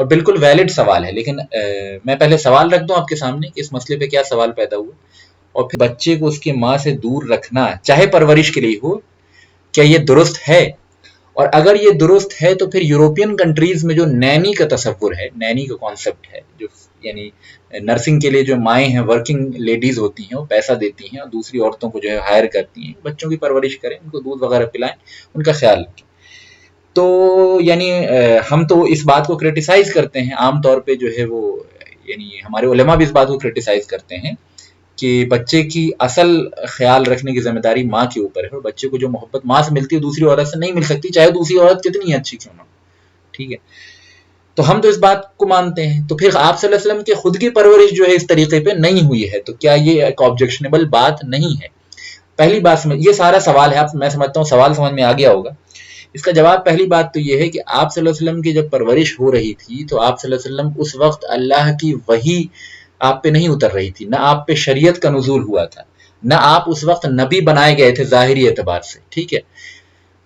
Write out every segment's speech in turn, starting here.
اور بالکل ویلڈ سوال ہے، لیکن میں پہلے سوال رکھ دوں آپ کے سامنے کہ اس مسئلے پہ کیا سوال پیدا ہوا، اور پھر بچے کو اس کی ماں سے دور رکھنا چاہے پرورش کے لیے ہو، کیا یہ درست ہے؟ اور اگر یہ درست ہے تو پھر یورپین کنٹریز میں جو نینی کا تصور ہے، نینی کا کانسیپٹ ہے، جو یعنی نرسنگ کے لیے جو مائیں ہیں، ورکنگ لیڈیز ہوتی ہیں، وہ پیسہ دیتی ہیں اور دوسری عورتوں کو جو ہے ہائر کرتی ہیں، بچوں کی پرورش کریں، ان کو دودھ وغیرہ پلائیں، ان کا خیال رکھیں. تو یعنی ہم تو اس بات کو کرٹیسائز کرتے ہیں عام طور پہ، جو ہے وہ یعنی ہمارے علماء بھی اس بات کو کرٹیسائز کرتے ہیں کہ بچے کی اصل خیال رکھنے کی ذمہ داری ماں کے اوپر ہے، اور بچے کو جو محبت ماں سے ملتی ہے دوسری عورت سے نہیں مل سکتی، چاہے دوسری عورت کتنی اچھی کیوں نہ. ٹھیک ہے، تو ہم تو اس بات کو مانتے ہیں. تو پھر آپ صلی اللہ علیہ وسلم کی خود کی پرورش جو ہے اس طریقے پہ نہیں ہوئی ہے، تو کیا یہ ایک آبجیکشنیبل بات نہیں ہے؟ پہلی بات سمجھ، یہ سارا سوال ہے، میں سمجھتا ہوں سوال سمجھ میں آ گیا ہوگا. اس کا جواب پہلی بات تو یہ ہے کہ آپ صلی اللہ علیہ وسلم کی جب پرورش ہو رہی تھی تو آپ صلی اللہ علیہ وسلم اس وقت اللہ کی وحی آپ پہ نہیں اتر رہی تھی، نہ آپ پہ شریعت کا نزول ہوا تھا، نہ آپ اس وقت نبی بنائے گئے تھے ظاہری اعتبار سے. ٹھیک ہے،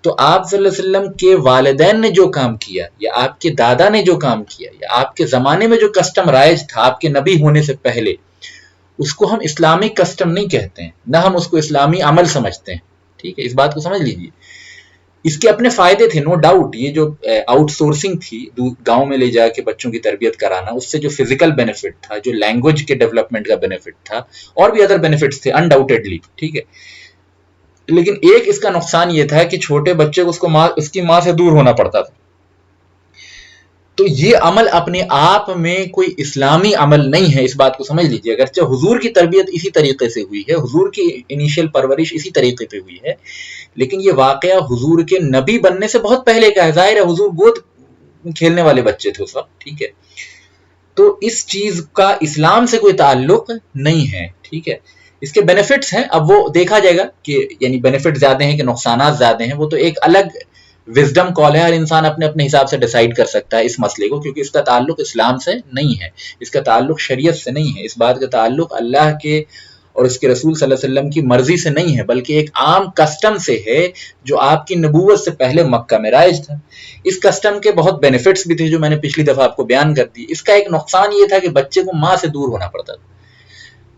تو آپ صلی اللہ علیہ وسلم کے والدین نے جو کام کیا، یا آپ کے دادا نے جو کام کیا، یا آپ کے زمانے میں جو کسٹم رائج تھا آپ کے نبی ہونے سے پہلے، اس کو ہم اسلامی کسٹم نہیں کہتے ہیں، نہ ہم اس کو اسلامی عمل سمجھتے ہیں. ٹھیک ہے، اس بات کو سمجھ لیجیے. اس کے اپنے فائدے تھے، نو ڈاؤٹ. یہ جو آؤٹ سورسنگ تھی، گاؤں میں لے جا کے بچوں کی تربیت کرانا، اس سے جو فزیکل بینیفٹ تھا، جو لینگویج کے ڈیولپمنٹ کا بینیفٹ تھا، اور بھی ادر بینیفٹس تھے انڈاؤٹیڈلی. ٹھیک ہے، لیکن ایک اس کا نقصان یہ تھا کہ چھوٹے بچے کو اس کی ماں سے دور ہونا پڑتا تھا. تو یہ عمل اپنے آپ میں کوئی اسلامی عمل نہیں ہے، اس بات کو سمجھ لیجیے. اگرچہ حضور کی تربیت اسی طریقے سے ہوئی ہے، حضور کی انیشیل پرورش اسی طریقے پہ ہوئی ہے، لیکن یہ واقعہ حضور کے نبی بننے سے بہت پہلے کا ہے. ظاہر ہے حضور گود کھیلنے والے بچے تھے اس وقت. ٹھیک ہے، تو اس چیز کا اسلام سے کوئی تعلق نہیں ہے. ٹھیک ہے، اس کے بینیفٹس ہیں، اب وہ دیکھا جائے گا کہ یعنی بینیفٹ زیادہ ہیں کہ نقصانات زیادہ ہیں، وہ تو ایک الگ وزڈم کال ہے، ہر انسان اپنے اپنے حساب سے ڈیسائیڈ کر سکتا ہے اس مسئلے کو، کیونکہ اس کا تعلق اسلام سے نہیں ہے، اس کا تعلق شریعت سے نہیں ہے، اس بات کا تعلق اللہ کے اور اس کے رسول صلی اللہ علیہ وسلم کی مرضی سے نہیں ہے، بلکہ ایک عام کسٹم سے ہے جو آپ کی نبوت سے پہلے مکہ میں رائج تھا. اس کسٹم کے بہت بینیفٹس بھی تھے جو میں نے پچھلی دفعہ آپ کو بیان کر دی. اس کا ایک نقصان یہ تھا کہ بچے کو ماں سے دور ہونا پڑتا تھا.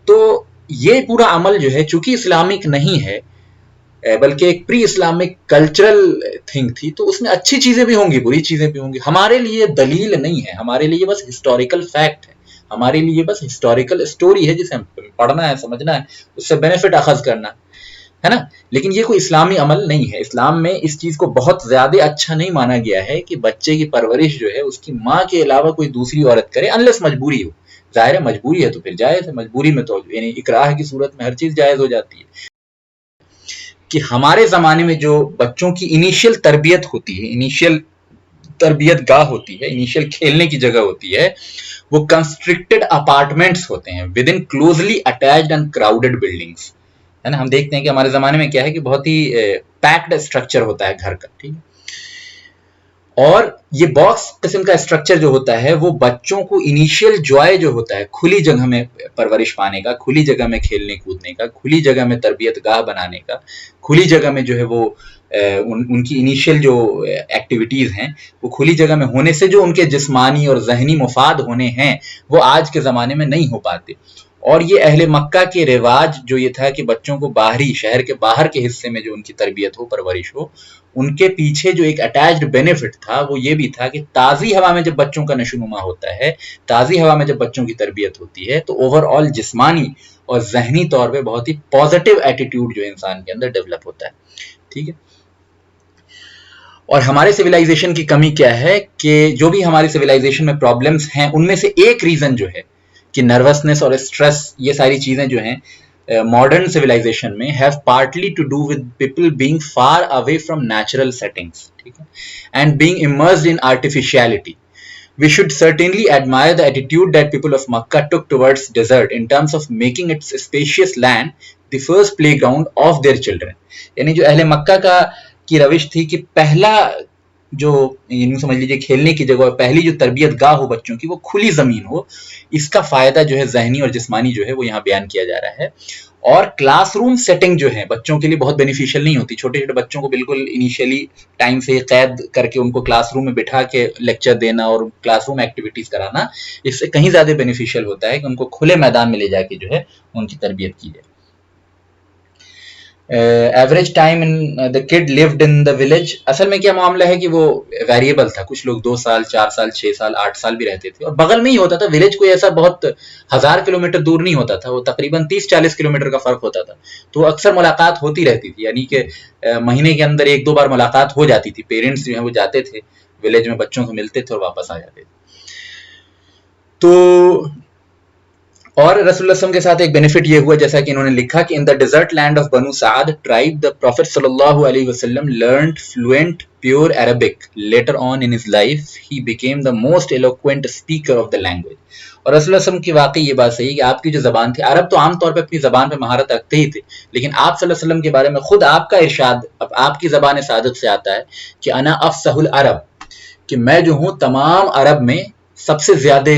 تو یہ پورا عمل جو ہے چونکہ اسلامک نہیں ہے بلکہ ایک پری اسلامک کلچرل تھنگ تھی، تو اس میں اچھی چیزیں بھی ہوں گی، بری چیزیں بھی ہوں گی. ہمارے لیے دلیل نہیں ہے، ہمارے لیے بس ہسٹوریکل فیکٹ ہے، ہمارے لیے بس ہسٹوریکل اسٹوری ہے جسے ہم پڑھنا ہے، سمجھنا ہے، اس سے بینیفٹ اخذ کرنا ہے نا. لیکن یہ کوئی اسلامی عمل نہیں ہے. اسلام میں اس چیز کو بہت زیادہ اچھا نہیں مانا گیا ہے کہ بچے کی پرورش جو ہے اس کی ماں کے علاوہ کوئی دوسری عورت کرے، انلیس مجبوری ہو. ظاہر ہے مجبوری ہے تو پھر جائز ہے، مجبوری میں تو یعنی اکراہ کی صورت میں ہر چیز جائز ہو جاتی ہے. کہ ہمارے زمانے میں جو بچوں کی انیشیل تربیت ہوتی ہے، انیشیل تربیت گاہ ہوتی ہے، انیشیل کھیلنے کی جگہ ہوتی ہے، وہ کنسٹرکٹڈ اپارٹمنٹس ہوتے ہیں with in closely attached and crowded buildings, ہے نا. ہم دیکھتے ہیں کہ ہمارے زمانے میں کیا ہے کہ بہت ہی پیکڈ اسٹرکچر ہوتا ہے گھر کا. ٹھیک ہے، اور یہ باکس قسم کا اسٹرکچر جو ہوتا ہے وہ بچوں کو انیشیل جوائے جو ہوتا ہے کھلی جگہ میں پرورش پانے کا، کھلی جگہ میں کھیلنے کودنے کا، کھلی جگہ میں تربیت گاہ بنانے کا، کھلی جگہ میں جو ہے وہ ان کی انیشیل جو ایکٹیویٹیز ہیں وہ کھلی جگہ میں ہونے سے جو ان کے جسمانی اور ذہنی مفاد ہونے ہیں وہ آج کے زمانے میں نہیں ہو پاتے. اور یہ اہل مکہ کے رواج جو یہ تھا کہ بچوں کو باہری شہر کے باہر کے حصے میں جو ان کی تربیت ہو، پرورش ہو، ان کے پیچھے جو ایک اٹیچڈ بینیفٹ تھا وہ یہ بھی تھا کہ تازی ہوا میں جب بچوں کا نشو نما ہوتا ہے، تازی ہوا میں جب بچوں کی تربیت ہوتی ہے، تو اوور آل جسمانی اور ذہنی طور پہ بہت ہی پازیٹیو ایٹیٹیوڈ جو انسان کے اندر ڈیولپ ہوتا ہے. ٹھیک ہے، اور ہمارے سویلائزیشن کی کمی کیا ہے کہ جو بھی ہماری سویلائزیشن میں پرابلمس ہیں ان میں سے ایک ریزن جو ہے کہ نروسنس اور اسٹریس، یہ ساری چیزیں جو ہیں ماڈرن سویلائزیشن میں have partly to do with people being far away from natural settings, ٹھیک ہے، and being immersed in artificiality. We should certainly admire the attitude that people of Makkah took towards desert in terms of making its spacious land the first playground of their children. یعنی جو اہل مکہ کی روش تھی کہ پہلا جو یوں سمجھ لیجیے کھیلنے کی جگہ، پہلی جو تربیت گاہ ہو بچوں کی وہ کھلی زمین ہو، اس کا فائدہ جو ہے ذہنی اور جسمانی جو ہے وہ یہاں بیان کیا جا رہا ہے۔ اور کلاس روم سیٹنگ جو ہے بچوں کے لیے بہت بینیفیشیل نہیں ہوتی، چھوٹے چھوٹے بچوں کو بالکل انیشیلی ٹائم سے قید کر کے ان کو کلاس روم میں بٹھا کے لیکچر دینا اور کلاس روم ایکٹیویٹیز کرانا اس سے کہیں زیادہ بینیفیشیل ہوتا ہے کہ ان کو کھلے میدان میں لے جا کے جو ہے ان کی تربیت کی جائے۔ Average time the could lived in the village, اصل میں کیا معاملہ ہے کہ وہ ویریبل تھا، کچھ لوگ 2 سال 4 سال 6 سال 8 سال بھی رہتے تھے، اور بغل میں ہی ہوتا تھا ولیج، کوئی ایسا بہت 1000 کلومیٹر دور نہیں ہوتا تھا، وہ تقریباً 30-40 کلومیٹر کا فرق ہوتا تھا، تو اکثر ملاقات ہوتی رہتی تھی، یعنی کہ مہینے کے اندر 1-2 بار ملاقات ہو جاتی تھی، پیرنٹس جو ہیں وہ جاتے تھے ولیج میں بچوں سے ملتے تھے اور واپس آ جاتے تھے۔ تو اور رسول اللہ صلی اللہ علیہ وسلم کے ساتھ ایک بینیفٹ یہ ہوا جیسا کہ انہوں نے لکھا کہ in the desert land of Banu Saad tribe the prophet صلی اللہ علیہ وسلم learned fluent pure Arabic later on in his life he became the most eloquent speaker of the language. اور رسول اللہ صلی اللہ علیہ وسلم کی واقعی یہ بات صحیح کہ آپ کی جو زبان تھی، عرب تو عام طور پہ اپنی زبان پہ مہارت رکھتے ہی تھے، لیکن آپ صلی اللہ علیہ وسلم کے بارے میں خود آپ کا ارشاد آپ کی زبان سعادت سے آتا ہے کہ انا افصح العرب، کہ میں جو ہوں تمام عرب میں سب سے زیادہ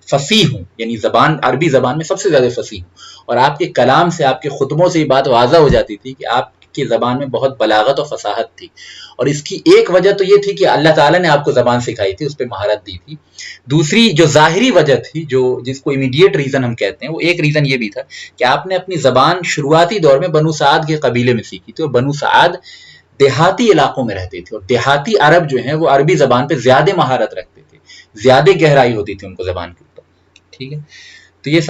فصیح ہوں، یعنی زبان عربی زبان میں سب سے زیادہ فصیح ہوں۔ اور آپ کے کلام سے، آپ کے خطبوں سے یہ بات واضح ہو جاتی تھی کہ آپ کی زبان میں بہت بلاغت اور فصاحت تھی، اور اس کی ایک وجہ تو یہ تھی کہ اللہ تعالیٰ نے آپ کو زبان سکھائی تھی، اس پہ مہارت دی تھی۔ دوسری جو ظاہری وجہ تھی، جو جس کو امیڈیٹ ریزن ہم کہتے ہیں، وہ ایک ریزن یہ بھی تھا کہ آپ نے اپنی زبان شروعاتی دور میں بنو سعد کے قبیلے میں سیکھی تھی، اور بنو سعد دیہاتی علاقوں میں رہتے تھے، اور دیہاتی عرب جو ہیں وہ عربی زبان پہ زیادہ مہارت رکھتے تھے، زیادہ گہرائی ہوتی تھی ان کو زبان کے اوپر، ٹھیک ہے۔ تو یہ